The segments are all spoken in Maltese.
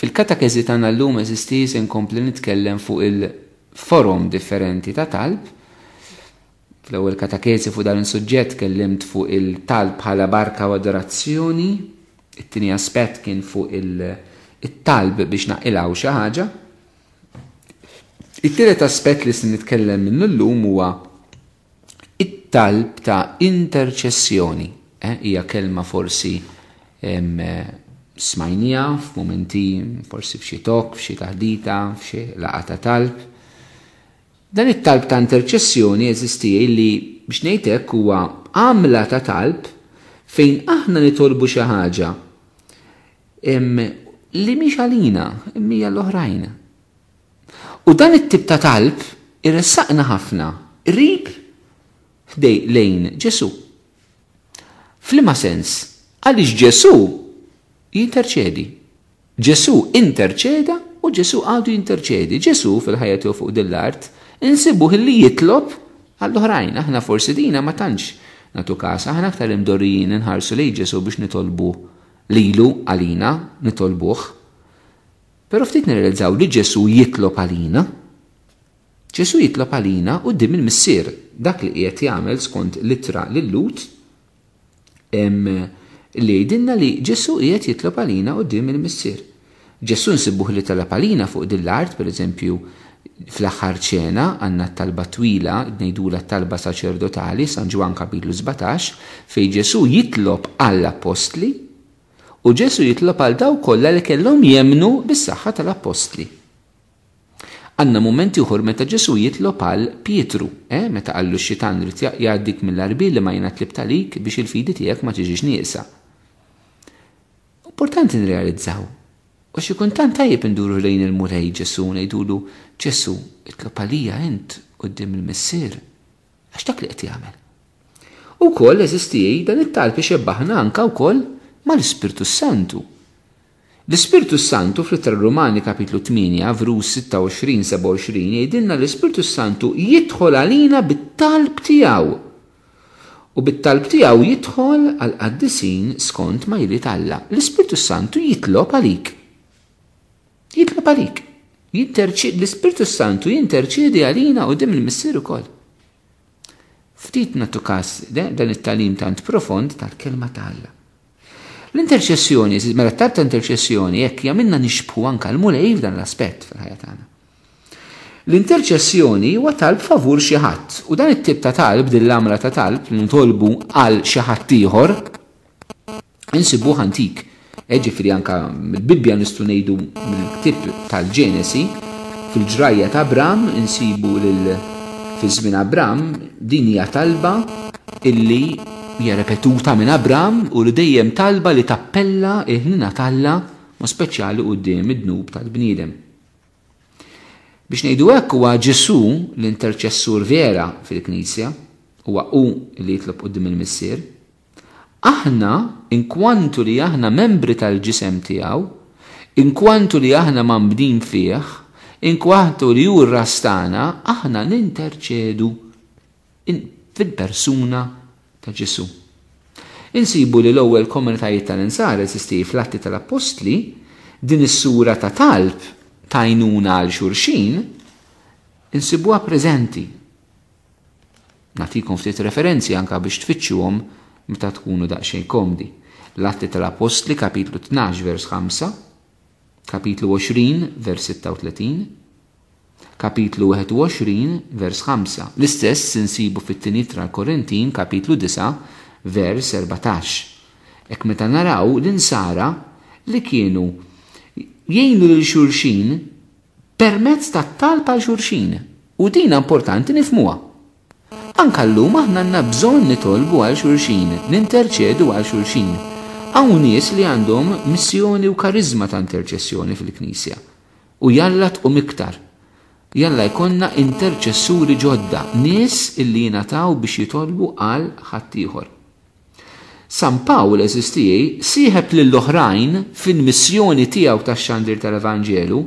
Fil-katakezi tagħna llum eżisti se nkompli nitkellem fuq il-forum differenti ta' talb. Fl-ewwel katakezi fuq dan is-suġġett kellimt fuq il-talb bħala barka u adorazzjoni, it-tieni aspett kien fuq il-talb biex naqilgħu xi ħaġa. It-tielet aspett li se nitkellem minnu llum huwa it-talb ta' interċessjoni. Hija kelma forsi smajnija f'momenti forsi f'xi tok, f'xi taħdita, f'xi laqgħa ta' talb. Dan it-talb ta' interċessjoni eżisti li biex ngħid hekk huwa għamla ta' talb fejn aħna nitolbu xi ħaġa li mhix għalina, hija l-oħrajn. U dan it-tip ta' talb irressaqna ħafna qrib lejn Ġesu. F'liema sens, għaliex Ġesu jinterċedi. Ġesu interċeda u Ġesu għadu jinterċedi. Ġesu fil-ħajja tiegħu fuq dil-art insibuh li jitlob għall-oħrajn. Aħna forsi dina ma tantx nagħtu każ, aħna aktar imdorrijin inħarsu lejn Ġesu biex nitolbu lilu għalina, nitolbuh. Però ftit nirrealizzaw li Ġesu jitlob għalina. Ġesu jitlob għalina quddiem il-missier. Dak li qiegħed jagħmel skont littra lil-Lut li jgħidilna li Ġesu qiegħed jitlob għalina quddiem il-missier. Ġesu nsibuh li talab għalina fuq dil-art, pereżempju fl-aħħar ċena għandna t-talba twila, ngħidula t-talba saċerdotali, San Ġwan kapitlu 17, fejn Ġesu jitlob għall-apostli u Ġesu jitlob għal dawk kollha li kellhom jemmnu bis-saħħa tal-apostli. Għandna mumenti uħor meta Ġesu jitlob għal Pietru, meta qallu x-xitan rid jgħaddik mill-arbil li ma jiena tlibt għalik biex il-fidi tiegħek ma tiġix nieqsa. Importanti nirrealizzaw. U xi kuntant tajjeb induru lejn il-murej Ġesu ngħidulu Ġesu itlob għalija int quddiem il-missier għax dak li qed jagħmel. Ukoll eżisti dan it-talb ixebbaħna anke wkoll mal-Ispirtu Santu. L-Ispirtu Santu fl-Ittra Rumani kapitlu 8 verus 26-27 jgħidilna l-Ispirtu Santu jidħol għalina bit-talb tiegħu. U bit-talb tiegħu jidħol għal qaddisin skont ma jrid Alla. L-Ispirtu Santu jitlob għalik. Jitlob għalik. L-Ispirtu Santu jinterċedi għalina quddiem il-missier ukoll. Ftit nagħtu każ dan it-tagħlim tant profond tal-kelma ta' Alla. L-interċessjoni, mela t-talb ta' interċessjoni hekk jagħmilna nixbħu anke l-mulej f'dan l-aspett fil-ħajja tagħna. L-interċessjoni huwa talb favur xi ħadd u dan it-tip ta' talb din l-għamla ta' talb li nitolbu għal xi ħadd ieħor insibuh antik. Ġifieri anke mill-Bibbja nistgħu ngħidu mill-ktieb tal-Ġenesi fil-ġrajja ta' Abram insibu fi żmien Abram din hija talba illi hija repetuta minn Abram u li dejjem talba li tappella ħnina Alla ma speċjali quddiem id-dnub tal-bniedem. Biex ngħidu hekk huwa Ġesu l-interċessur vera fil-Knisja, huwa hu li jitlob quddiem il-missier. Aħna inkwantu li aħna membri tal-ġisem tiegħu, inkwantu li aħna mambdin fih, inkwantu li hu r-ras tagħna, aħna ninterċedu fil-persuna ta' Ġesu. Insibu li l-ewwel komunitajiet tal-insar eżisti fl-Atti tal-Apostli din is-sura ta' talb ta' għajnuna għal xulxin insibuha preżenti. Nagħtikom ftit referenzi anke biex tfittxuhom meta tkunu daqsxejn komdi. L-Atti tal-Apostli kapitlu 12 vers 5, kapitlu 20 vers 36, kapitlu 21 vers 5. L-istess insibu fit-tieni tal-Korintin kapitlu 9 vers 14. Hekk meta naraw l-insara li kienu jgħinu lil xulxin permezz tat-talb għal xulxin. U din importanti nifhmuha. Anke llum aħna għandna bżonn nitolbu għal xulxin, ninterċedu għal xulxin. Hawn nies li għandhom missjoni u karizma ta' interċessjoni fil-Knisja. U jalla tqum iktar. Jalla jkollna interċessuri ġodda, nies illi jingħataw biex jitolbu għal ħadd ieħor. San Pawl eżistijej sieħeb lill-oħrajn fil-missjoni tiegħu tax-xandir tal-Evanġelu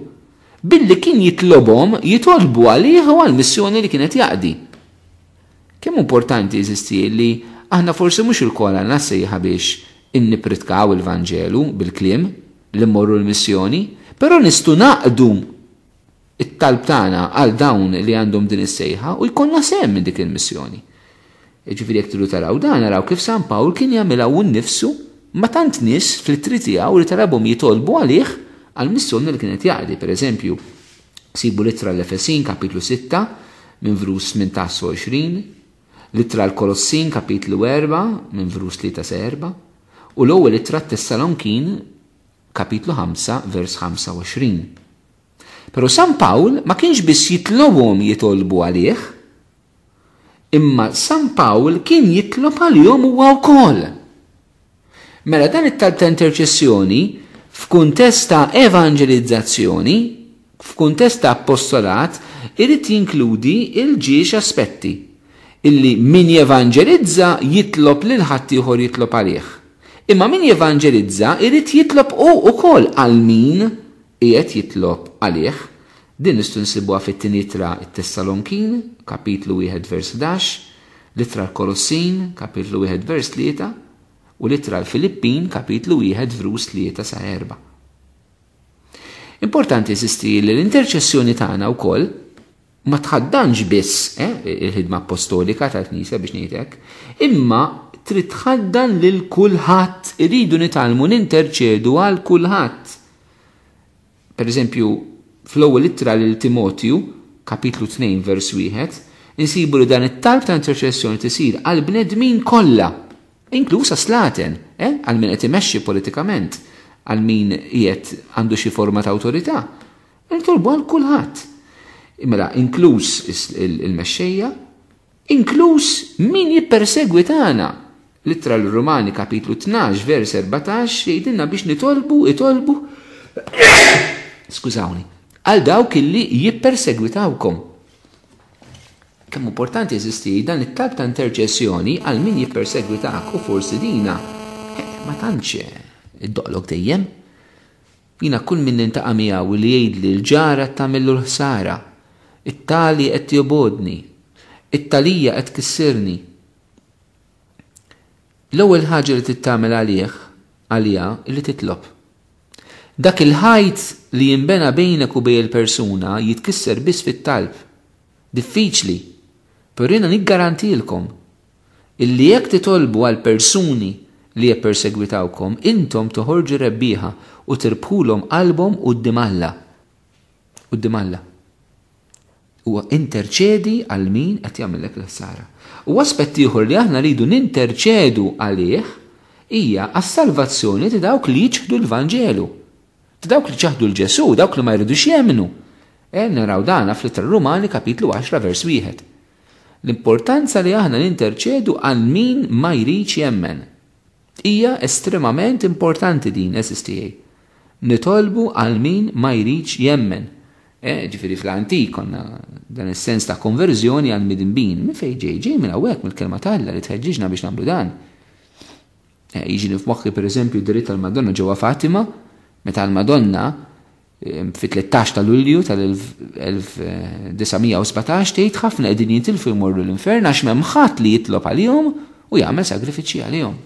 billi kien jitlobhom jitolbu għalih u għall-missjoni li kienet jaqdi. Kemm importanti eżistijej li aħna forsi mhux il-kol għandna sejħa biex innipritkaw il-Vanġelu bil-kliem li mmorru l-missjoni, Però nistgħu naqdu it-talb tagħna għal dawn li għandhom din is-sejħa u jkollna sehem minn dik il-missjoni. Ġifieri jekk tridu taraw dan naraw kif San Pawl kien jagħmilha hu nnifsu ma tant nies fl-ittri tiegħu li talabhom jitolbu għalih għall missjoni li kienet jaqdi. Pereżempju, sibu littra l-Efesin kapitlu 6 minn vrus 18-20, littra l-Kolossin kapitlu 4 minn vrus 3-4 u l-ewwel littra t-Tessalonkin kapitlu 5 vers 25. Pero San Pawl ma kienx biss jitlobhom jitolbu għalih, imma San Pawl kien jitlob għalihom huwa wkoll. Mela dan it-talb ta' interċessjoni f'kuntest ta' evangelizzazzjoni, f'kuntest ta' appostolat, irid jinkludi il-ġiex aspetti illi min jevangelizza jitlob lil ħadd ieħor jitlob għalih. Imma min jevangelizza irid jitlob ukoll għal min qiegħed jitlob għalih. Din nistgħu nsibuha fit-tieni ittra t-Tessalonkin, kapitlu 1 vers 11, litra l-Kolossin, kapitlu 1 vers 3, u litra l-Filippin, kapitlu 1 vers 3-4. Importanti jeżisti li l-interċessjoni tagħna wkoll ma tħaddanx biss il-ħidma apostolika tal-Knisja biex ngħidlek, imma trid tħaddan lil kulħadd, iridu nitalmu ninterċedu għal kulħadd. Per eżempju, fl-ewwel ittra lil Timotju, kapitlu 2 vers 1, insibu li dan it-talb ta' interċessjoni tisir għal bnedmin kollha, inkluż slaten, għal min qed imexxi politikament, għal min qiegħed għandu xi forma ta' awtorità. Nitolbu għal kulħadd. Imma inkluż il-mexxejja, inkluż min jippersegwi tagħna. Littra l-Rumani kapitlu 12 vers 14 jgħidilna biex itolbu skużawni, għal dawk illi jippersegwitawkom. Kemm importanti jeżisti dan it-talb ta' interċessjoni għal min jippersegwitak u forsi dina ma tantx iddoqlok dejjem. Jiena kull min nintaqa' miegħu li jgħidli l-ġara tagħmillu l-ħsara, it-tali qed jobodni, it-talija qed tkissirni. L-ewwel ħaġa li tittamel għaliha li titlob. Dak il-ħajt li jinbena bejnek u bej il-persuna jitkisser biss fit-talb. Diffiċli, però jiena niggarantilkom illi jekk titolbu għal persuni li jippersegwitawkom, intom toħorġu rebbieħa u tirbħulhom qalbhom quddiem Alla. U interċedi għal min qed jagħmellek l-ħsara. U aspett ieħor li aħna rridu ninterċedu għalih hija għas-salvazzjoni ta' dawk li jiġħdu l-Vanġelu. Dawk li ċaħdu l-Ġesu, dawk li ma jridux jemmnu. Naraw dana fl-Ittra Rumani kapitlu 10 vers 1. L-importanza li aħna ninterċedu għal min ma jridx jemmen hija estremament importanti din SSTA. Nitolbu għal min ma jridx jemmen. Ġifieri fl-antik konna dan is-sens ta' konverżjoni għal midinbin. Min fejn ġej minn hawnhekk mill-kelma tagħlla li tħeġġiġna biex nagħmlu dan. Jiġini f'moħħi pereżempju d-diritt tal-Madonna ġewwa Fatima, meta l-Madonna fit-13 ta' Lulju tal-1917 tgħid ħafna qegħdin jintilfu jmorru l-infern għax m'hemm ħadd li jitlob għalihom u jagħmel sagrifiċċji għalihom.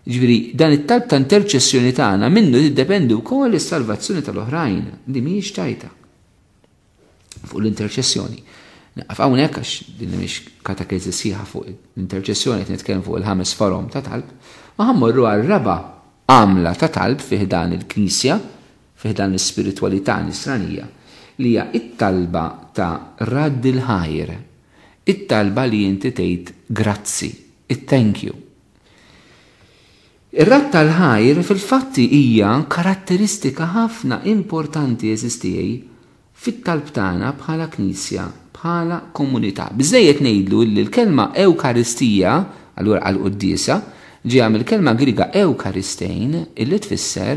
Ġifieri dan it-talb ta' interċessjoni tagħna minnu jiddependi wkoll is-salvazzjoni tal-oħrajn li mhijiex tajta. Fuq l-interċessjoni. Naqaf hawnhekk għax din mhix katakezi sieħa fuq l-interċessjoni qed nitkellem fuq il-5 forom ta' talb, ma ħammorru għal raba' għamla ta' talb fih dan il-Knisja, fih dan l-ispiritwalità nisranija, li hija it-talba ta' radd il-ħajr, it-talba li inti tgħid grazzi, it-thank you. Ir-radd tal-ħajr fil-fatti hija karatteristika ħafna importanti eżistijaj fit-talb tagħna bħala Knisja, bħala komunità. Biżejjed ngħidlu li l-kelma Ewkaristija, allura għall-Qudiesa, ġejja mill-kelma Griega Ewkaristejn illi tfisser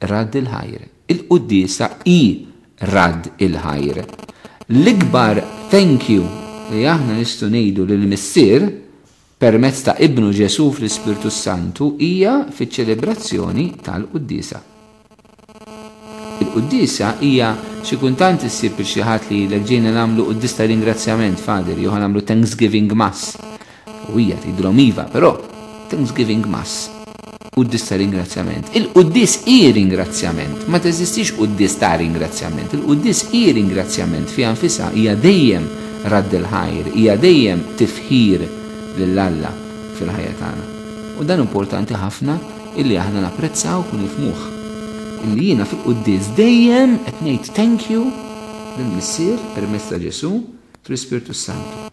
radd il-ħajr. Il-Qudiesa hi radd il-ħajr. L-ikbar thank you li aħna nistgħu ngħidu lill-Missier permezz ta' Ibnu Ġesu fl-Ispirtu Santu hija fiċ-ċelebrazzjoni tal-Qudiesa. Il-Qudiesa hija xi kultant issir biex xi ħadd li ġejna nagħmlu qudies ta' ringrazzjament Fader, jew nagħmlu Thanksgiving Mass. U hija tgħidulhom iva, però Thanksgiving Mass. quddis ta' ringrazzjament. Il-quddis i ringrazzjament. Ma teżistix quddis ta' ringrazzjament. Il-quddis i ringrazzjament fi anfisha hija dejjem radd il-ħajr, hija dejjem tifħir lill-Alla fil-ħajja tagħna. U dan importanti ħafna illi aħna napprezzaw u nifhmuh. Illi jiena fil-quddis dejjem qed ngħid thank you lill-Missier permezz ta' Ġesu fl-Ispirtu Santu.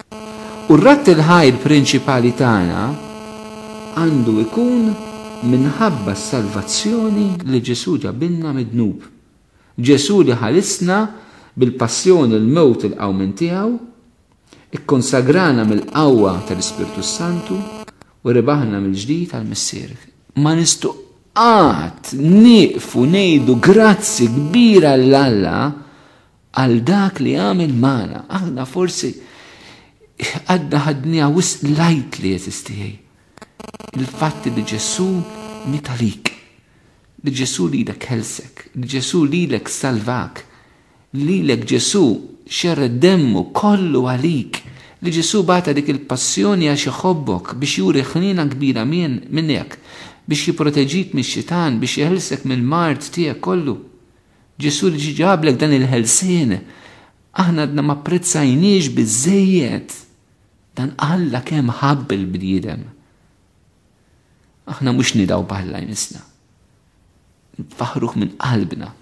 U r-ratt il-ħajr prinċipali tagħna għandu ikun minħabba s-salvazzjoni li Ġesu ġabilna mid-dnub. Ġesu li ħalisna bil-passjoni l-mewt il-qawmin tiegħu, ikkonsagrana mill-qawwa tal-Ispirtu Santu u rebaħna mill-ġdid għall-Missier. Ma nistgħu qatt nieqfu ngħidu grazzi kbira l-Alla għal dak li għamel magħna. Aħna forsi għadna ħadniha wisq lajt li jeżistijaj. Il-fatti li Ġesu mitalik, li Ġesu lilek ħelsek, li Ġesu lilek salvak, lilek Ġesu xerred demmu kollu għalik, li Ġesu bata dik il-passjoni għax iħobbok biex juri ħnina kbira minnek, biex jiproteġik mix-xitan, biex jħelsek mill-mart tiegħek kollu. Ġesu li ġablek dan il-ħelsien, aħna għadna ma prezzajniex biżejjed dan Alla kemm ħabb il-bniedem. Aħna mhux nidaw bħalla jmisna. Nfaħruh minn qalbna,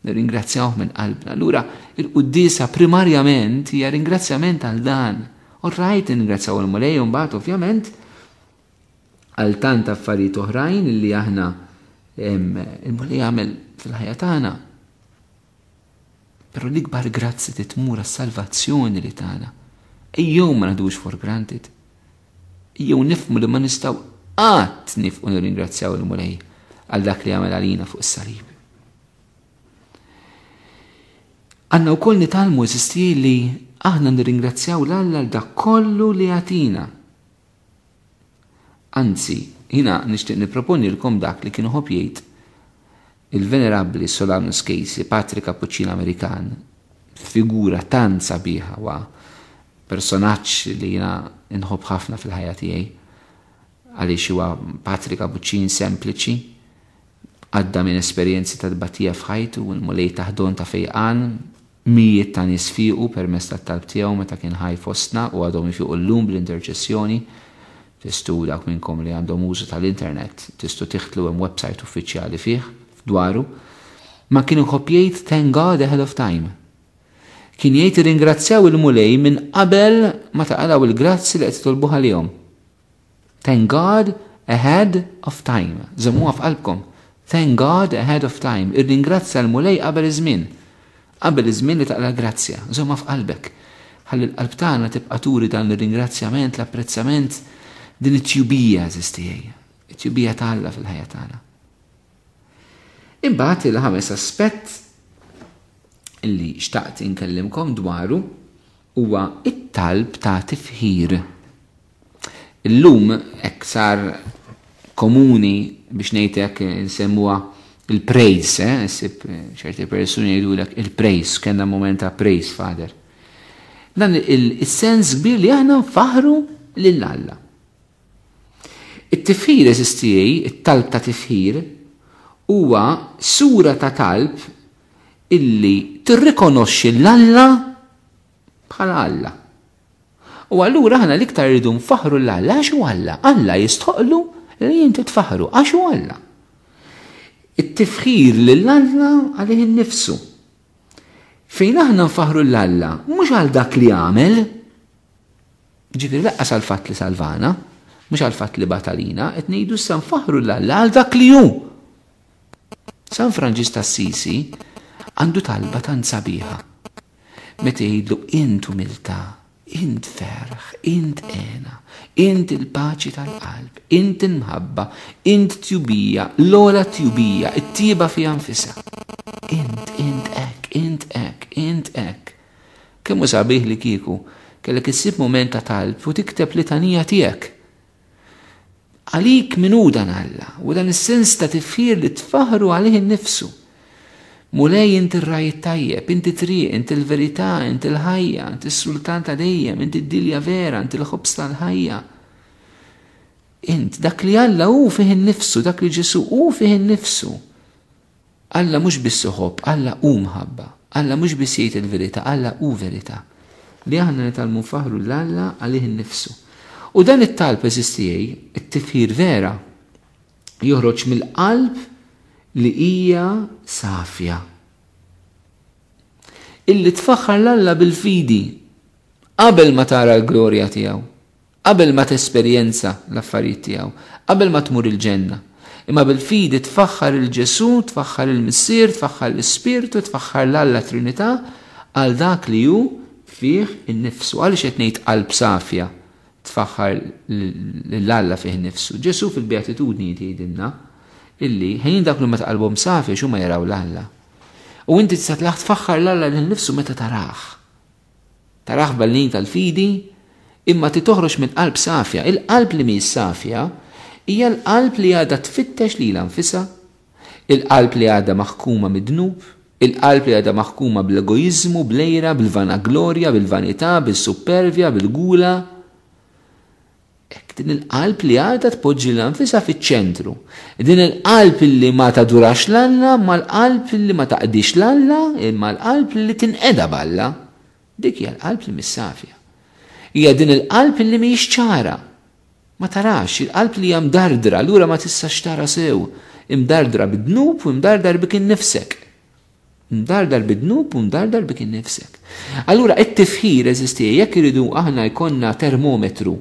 nirringrazzjawh minn qalbna. Allura il-quddisa primarjament hija ringrazzjament għal dan. Orrajt nirringrazzjaw il-Mulej u mbagħad ovvjament għal tant affarijiet oħrajn li aħna il-Mulej għamel fil-ħajja tagħna. Però l-ikbar grazzi titmur għas-salvazzjoni li tagħna. Ejjew ma naħdux for granted. Ejjew nifhmu li ma nistgħu qatt nifqu nirringrazzjaw il-Mulej għal dak li għamel għalina fuq is-salib. Għandna wkoll nitalmu eżisti li aħna nirringrazzjaw l-Alla għal dak kollu li għatina. Anzi, jiena nixtieq nipproponilkom dak li kienu jgħid il-venerabbli Solanus Casey, patri Cappuccino Amerikan, figura tant sabiħa wa personaġġ li jiena inħobb ħafna fil-ħajja tiegħi. Għaliex huwa patri Cappuccin sempliċi, għadda minn esperjenzi ta' tbatija f'ħajtu u l-Mulej taħdon ta' fejqan, mijiet ta' nies fiqu permezz tat-talb tiegħu meta kien ħaj fostna u għadhom ifiqu llum bl-interċessjoni. Tistgħu dak minnkom li għandhom użu tal-internet, tistgħu tiħtlu hemm website uffiċjali fih dwaru, ma kienu jgħid thank God ahead of time. Kien jgħid irringrazzjaw il-Mulej minn qabel ma taqalaw il-grazzi li qed titolbuh għalihom. Thank God ahead of time. Żammuha f'qalbkom. Thank God ahead of time. Irringrazzja l-Mulej qabel iż-żmien. Qabel iż-żmien li taqla grazzja. Żomma f'qalbek. Ħalli l-qalb tagħna tibqa' turi dan l-ringrazzjament, l-apprezzament din it-tjubija eżistijaj. It-tjubija ta' Alla fil-ħajja tagħna. Imbagħad il-ħames aspett illi xtaqt inkellimkom dwaru huwa it-talb ta' tifħir. Illum hekk sar komuni biex ngħidlek insemmuha il-praise, issib ċerti persuni jgħidulek il-praise, kellna moment ta' praise Father. Dan is-sens kbir li aħna nfaħru lill-Alla. It-tifħir eżistijaj, it-talb ta' tifħir, huwa sura ta' talb illi tirrikonoxxi l-Alla bħala Alla. U allura ħana l-iktar rridu nfaħru l-Alla għax hu Alla. Alla jistħoqlu li inti tfaħru għax hu Alla. It-tifħir lill-Alla għalih innifsu. Fejn aħna nfaħru l-Alla mhux għal dak li għamel, ġifieri laqqas għal fatt li salvana, mhux għal fatt li batalina, qed ngħidu issa nfaħru l-Alla għal dak li hu. San Franġis d'Assisi għandu talba tant sabiħa. Meta jgħidlu int umiltà, int ferħ, int għena, int il-paċi tal-qalb, int il-mħabba, int tjubija, l-ola tjubija, it-tieba fi anfisa. Int ek, int ek. Kemmu sabiħ li kieku, kellek issib moment ta' talb u tikteb litanija tiegħek. Għalik minu dan Alla, u dan is-sens ta' tifħir li tfaħru għalih innifsu. Mulej inti r-rajt tajjeb, inti triq, inti l-verità, inti l-ħajja, inti s-sultan ta' dejjem, inti d-dilja vera, inti l-ħobs tal-ħajja. int dak li Alla hu fih innifsu, dak li Ġesu hu fih innifsu. Alla mhux biss uħobb, Alla hu mħabba. Alla mhux biss jgħid il-verità, Alla hu verità. Li aħna nitalmu nfaħru l-Alla għalih innifsu. U dan it-talb eżistijaj, it-tifħir vera, joħroġ mill-qalb li hija safja. Illi tfaħħar l-Alla bil-fidi qabel ma tara l-glorja tiegħu, qabel ma tesperjenza l-affarijiet tiegħu, qabel ma tmur il-ġenna. Imma bil-fidi tfaħħar il-Ġesu, tfaħħar il-Missier, tfaħħar l-Ispirtu, tfaħħar l-Alla Trinità għal dak li hu fih innifsu. Għaliex qed ngħid qalb safja tfaħħar l-Alla fih innifsu. Ġesu fil-Beatitudni jgħidilna illi ħin dak li ma taqalbhom safja x'huma ma jaraw l-Alla. U inti tista' tfaħħar l-Alla lil nifsu meta taraħ. Taraħ ballin tal-fidi imma titoħroġ minn qalb safja. Il-qalb li mhix safja hija l-qalb li għadha tfittex lilha nfisha, il-qalb li għadha maħkuma mid-dnub, il-qalb li għadha maħkuma bl-egoizmu, bl-ejra, bil-vanaglorja, bil-vanità, bil-supervja, bil-gula. Din il-qalb li għadha tpoġġi l-anfisa fiċ-ċentru. Din il-qalb li ma tadurax l-Alla, ma l-qalb li ma taqdix l-Alla, imma l-qalb li tinqeda b'Alla. Dik hija l-qalb li mis-safja. Hija din il-qalb li mhijiex ċara. Ma tarax, il-qalb li hija mdardra, allura ma tistax tara sew. Imdardra bid-dnub u imdardar bik innifsek. Imdardar bid-dnub u imdardar bik innifsek. Allura it-tifħir eżisti jekk iridu aħna jkollna termometru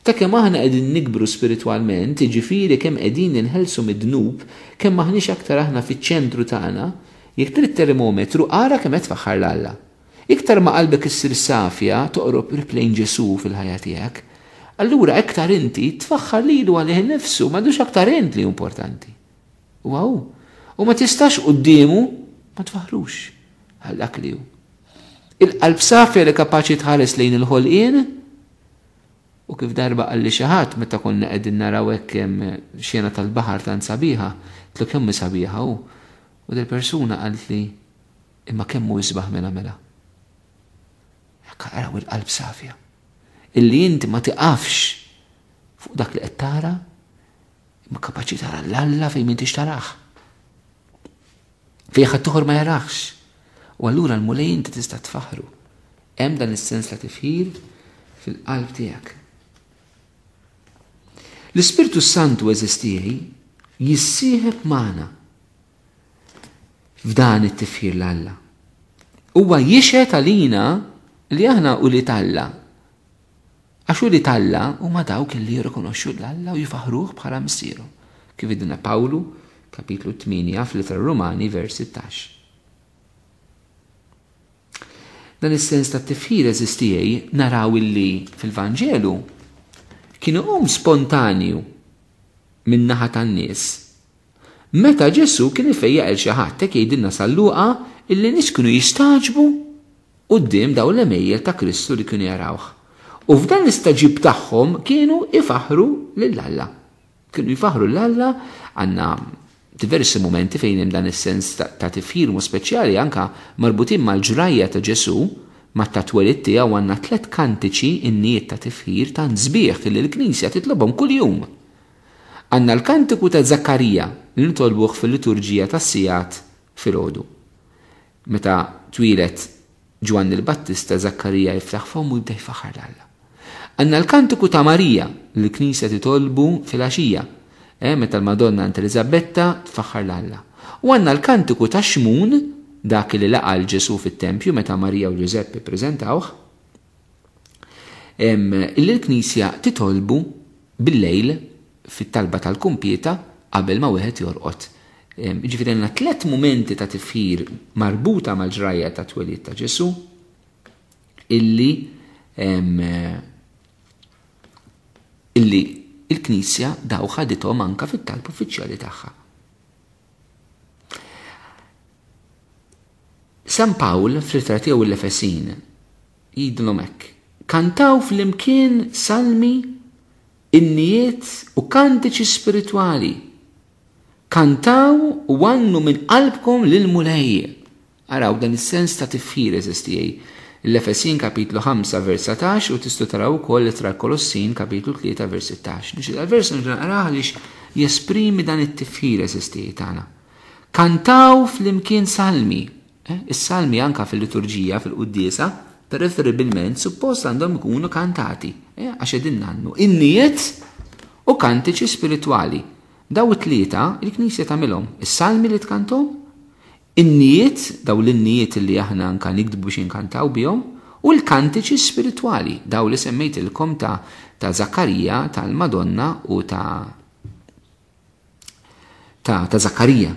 ta' kemm aħna qegħdin nikbru spiritwalment, jiġifieri kemm qegħdin inħelsu mid-dnub, kemm maħniex aktar aħna fiċ-ċentru tagħna, jekk trid termometru ara kemm qed tfaħħar l-Alla. Iktar ma qalbek issir safja toqrob riplejn Ġesu fil-ħajja tiegħek, allura iktar inti tfaħħar lilu għalih innifsu, m'għandux aktar int li importanti. Wow! U ma tistax qudiemu ma tfaħrux għal dak li hu. Il-qalb safja li kapaċi tħares lejn il-ħolqien. U kif darba għalli xaħat, meta konna qegħdin naraw hekk xena tal-baħar tant sabiħa, tlu kemm sabiħa hu. U del persuna qalt li imma kemm hu jisbaħ mela. Jekk araw il-qalb safja. Illi inti ma tiqafx fuq dak li qed tara, imma kapaċi tara l-Alla fejn m'intix taraħ. Fejn ħadd ieħor ma jaraħx. U allura l-mulej inti tista' tfaħru. Hemm dan is-sens la tifħir fil-qalb tiegħek. L-Ispirtu Santu eżistijaj jissieħeb magħna f'dan it-tifħir l-Alla. Huwa jixed għalina li aħna u li Alla. Għax u li Alla huma dawk li jirrikonoxxu l-Alla u jifaħruh bħala missieru. Kif idilna Pawlu, kapitlu 8 fl-Ittra Rumani, vers 16. Dan is-sens tat-tifħir eżistijaj naraw illi fil-Vanġelu kienu spontanju minn naħa tan-nies. Meta Ġesu kien ifejjaq il xi ħadd hekk jgħidilna sal-Luqa illi nies kienu jistaġbu quddiem dawn l-emejjel ta' Kristu li kienu jarawh. U f'dan l-istaġib tagħhom kienu ifaħru lill-Alla. Kienu jifaħru l-Alla għandna diversi momenti fejn hemm dan is-sens ta' tifħir mu speċjali anke marbutin mal-ġrajja ta' Ġesu mat-tatwelit tiegħu għandna 3 kantiċi in-niet ta' tifħir ta' sbieħ li l-Knisja titlobhom kuljum. Għandna l-kantiku ta' Zakkarija li nitolbuh fil-liturġija tas-sigħat filgħodu. Meta twilet Ġwanni il-Battista Zakkarija jiftaħ fehom u jibda jfaħħar l-Alla. Għandna l-kantiku ta' Marija li l-Knisja titolbu fil-għaxija. Meta l-Madonna Elisabetta tfaħħar l-Alla. U għandna l-kantiku ta' Xmun dak li laqa l-Ġesu fit-tempju meta Marija u Ġuseppe ppreżentawh, illi l-Knisja titolbu bil-lejl fit-talba tal-kumpieta qabel ma wieħed jorqod. Ġifieri għandna 3 mumenti ta' tifħir marbuta mal-ġrajja ta' twelid ta' Ġesu illi il-Knisja daw ħadithom anke fit-talb uffiċjali tagħha. San Pawl fl-ittra tiegħu l-Efesin jgħidulhom hekk: kantaw fl-imkien salmi, innijiet u kantiċi spiritwali. Kantaw u għannu minn qalbkom lil mulej. Araw dan is-sens ta' tifħir eżistijaj l-Efesin kapitlu 5 vers 17 u tistgħu taraw ukoll Ittra Kolossin kapitlu 3 vers 16. Nixtieq il-vers naqrah għaliex jesprimi dan it-tifħir eżistijiet tagħna. Kantaw fl-imkien salmi. Is-salmi anka fil-liturġija fil-quddiesa preferibilment suppost għandhom ikunu kantati, għax qegħdin nannu innijiet u kantiċi spirituali. Daw it-tlieta il-Knisja tagħmilhom, is-salmi li tkantom, in-nijiet, daw l-innijiet li aħna anka nikdbu biex inkantaw bihom, u l-kantiċi spirituali, daw li semmejtilkom ta' Zakkarija, tal-Madonna u ta' Zakkarija.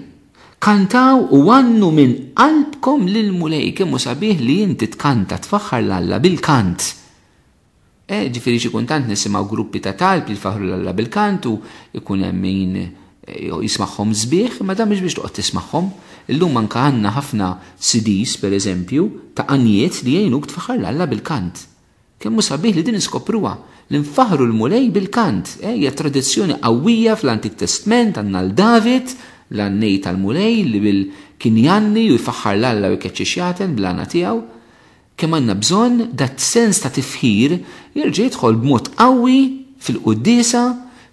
Kantaw u għannu minn qalbkom lil-mulej, kemm hu sabiħ li inti tkanta tfaħħar l-Alla bil-kant. Ġifieri xi kuntant nisimgħu gruppi ta' talb li jfaħru l-Alla bil-kant u jkun hemm min jismagħhom sbieħ, ma dan mhux biex toqgħod tismagħhom. Illum anke għandna ħafna CDs pereżempju ta' qanijiet li jgħinuk tfaħħar l-Alla bil-kant. Kemm hu sabiħ li din iskopruha li nfaħru l-mulej bil-kant. Hija tradizzjoni qawwija fl-Antik Testament għandna l-David l-għannej tal-mulej li kien janni u jfaħħar l-Alla u jkeċċixjaten bl-għana tiegħu. Kemm għandna bżonn dat sens ta' tifħir jerġa' jidħol b'mod qawwi fil-quddiesa,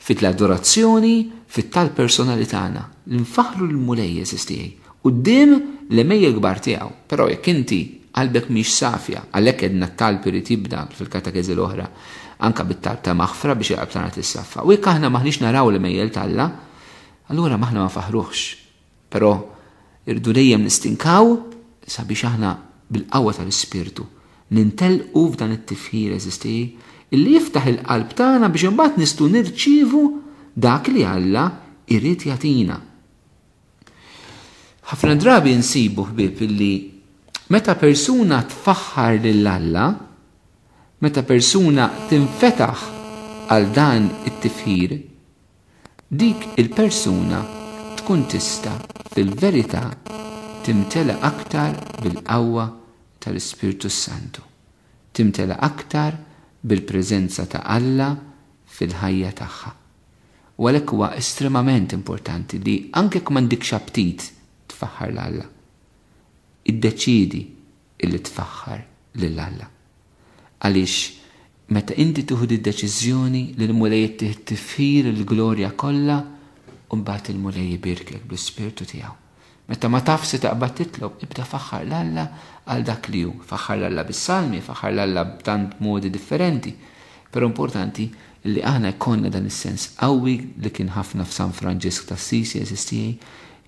fit-adorazzjoni, fit-tal personali tagħna. Li nfaħru l-mulej eżistijaj quddiem l-emejja kbar tiegħu. Però jekk inti qalbek mhix safja, għalhekk qedna t-talb irid jibda fil-katekeżi l-oħra anke bit-talb ta' maħfra biex il-qalb tagħna tissaffa. U jekk aħna maħniex naraw l-emejjel tal-Alla, allura maħna ma faħruħx. Però irdu dejjem nistinkaw sabiex aħna bil-qawwa tal-Ispirtu nintelqu f'dan it-tifħir eżistij illi jiftaħ il-qalb tagħna biex imbagħad nistgħu nirċievu dak li Alla jrid jagħtina. Ħafna drabi nsibu ħbieb illi meta persuna tfaħħar lill-Alla, meta persuna tinfetaħ għal dan it-tifħir, dik il-persuna tkun tista' fil-verità timtela aktar bil-qawwa tal-Ispirtu Santu. Timtela aktar bil-preżenza ta' Alla fil-ħajja tagħha. U għalhekk huwa estremament importanti li anke jekk m'għandikx aptit tfaħħar l-Alla, iddeċiedi illi tfaħħar lill-Alla. Għaliex meta inti tuħu id-deċiżjoni li l-mulej tifħir il-glorja kollha u mbagħad il-mulej jibirkek bl-Ispirtu tiegħu. Meta ma taf se taqbad titlob, ibda faħħar l-Alla għal dak li hu. Faħħar l-Alla bis-salmi, faħħar l-Alla b'tant modi differenti. Però importanti li aħna jkollna dan is-sens qawwi li kien ħafna f'San Franġisk tas-Sisi eżistijaj,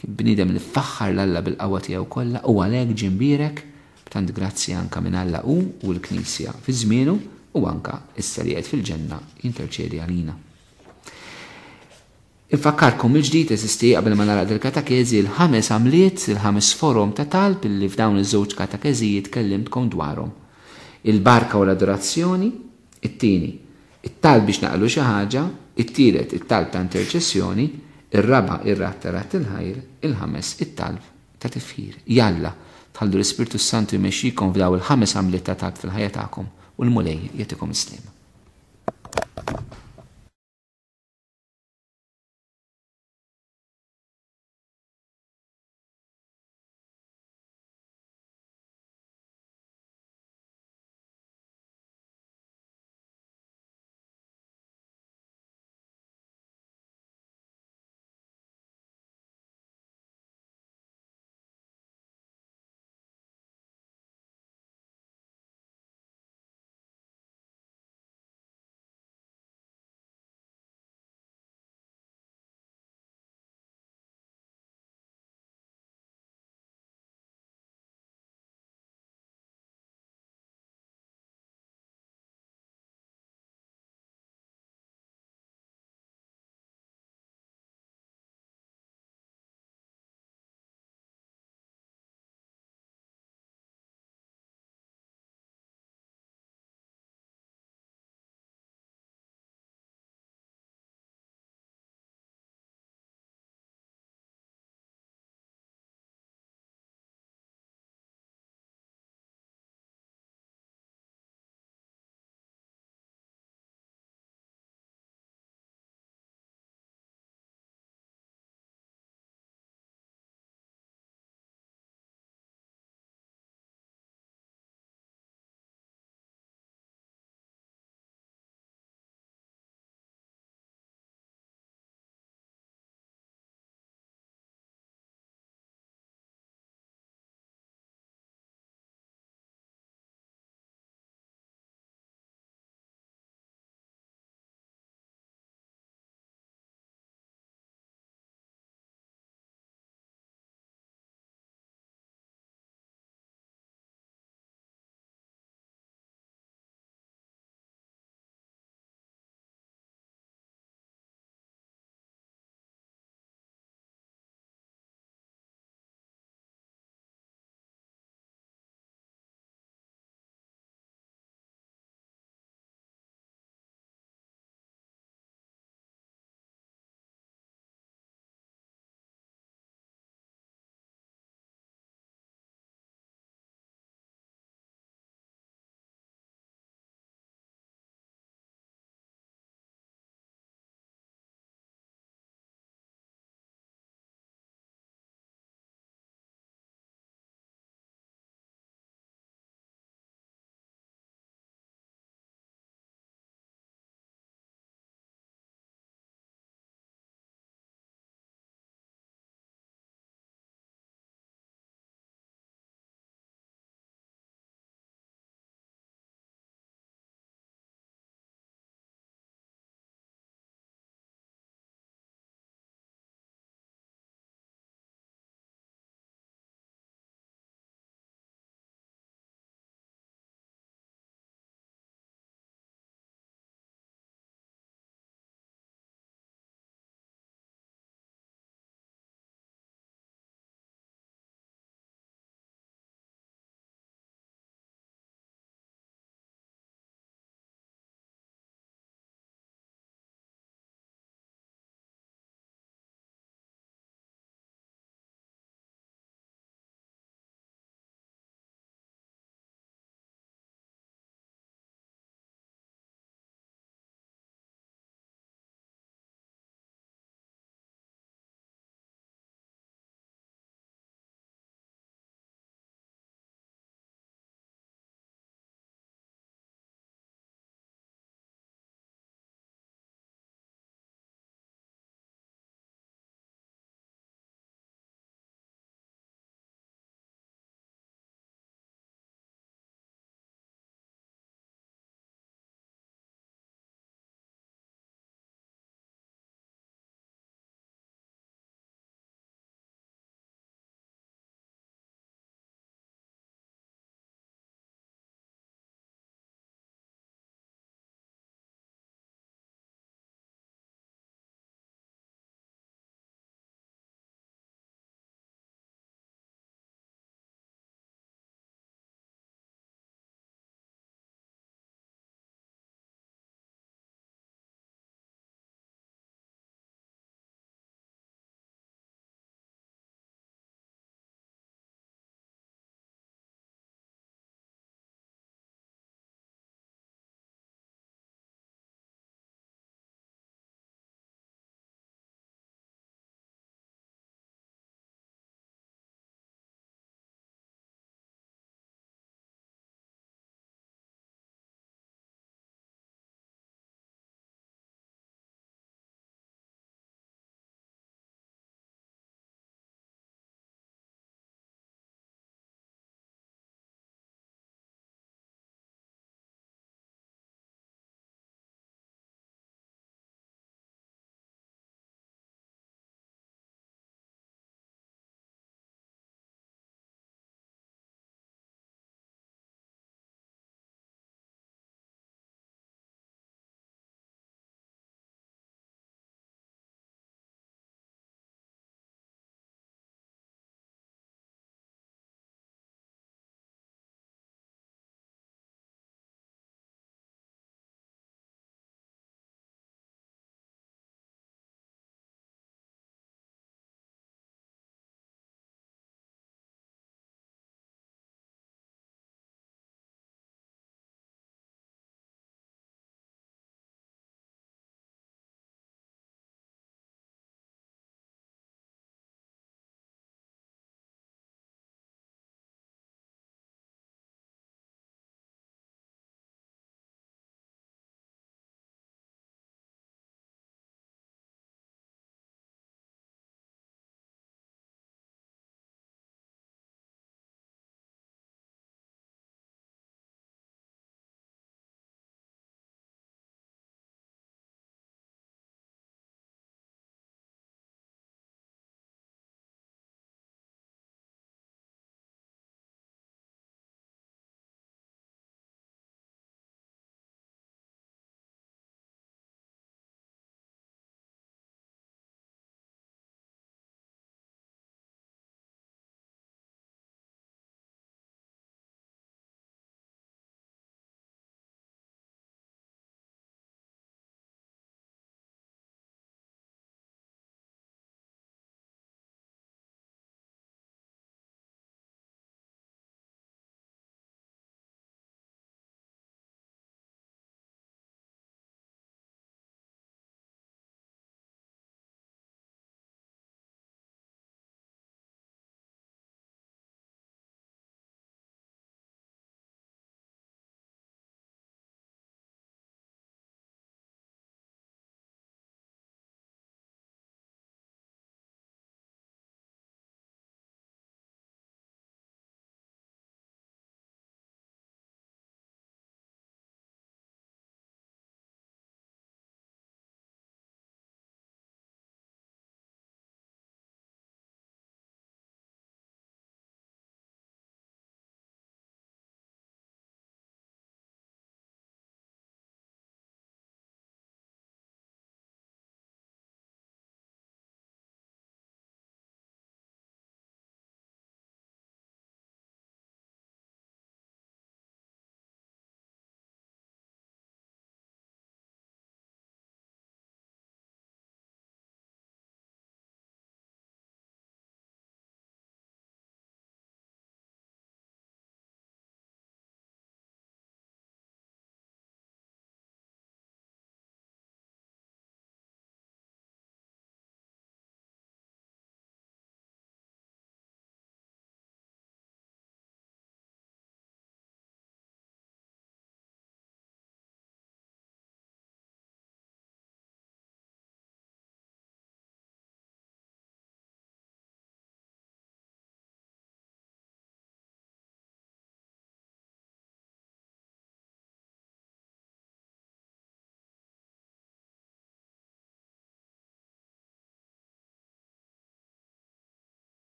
kien bniedem li faħħar l-Alla bil-qawwa tiegħu kollha u għalhekk ġimbierek b'tant grazzi anke minn Alla u l-Knisja fi żmienu u anke issa li qed fil-ġenna jinterċedi għalina. Infakkarkom il-ġdid eżisti qabel ma nara del-katakezi il-5 għamliet, il-5 forum ta' talb li f'dawn iż-żewġ katakezi tkellimtkom dwarhom. Il-barka u l-adorazzjoni, it-tieni, it-talb biex naqlu xi ħaġa, it-tielet it-talb ta' interċessjoni, ir-raba' ir-rat ta' rat il-ħajr, il-5 it-talb ta' tifħir. Jalla, tħallu l-Ispirtu Santu jmexxikom f'daw il-5 għamliet ta' talb fil-ħajja tagħkom u l-mulej jagħtikom is-sliem.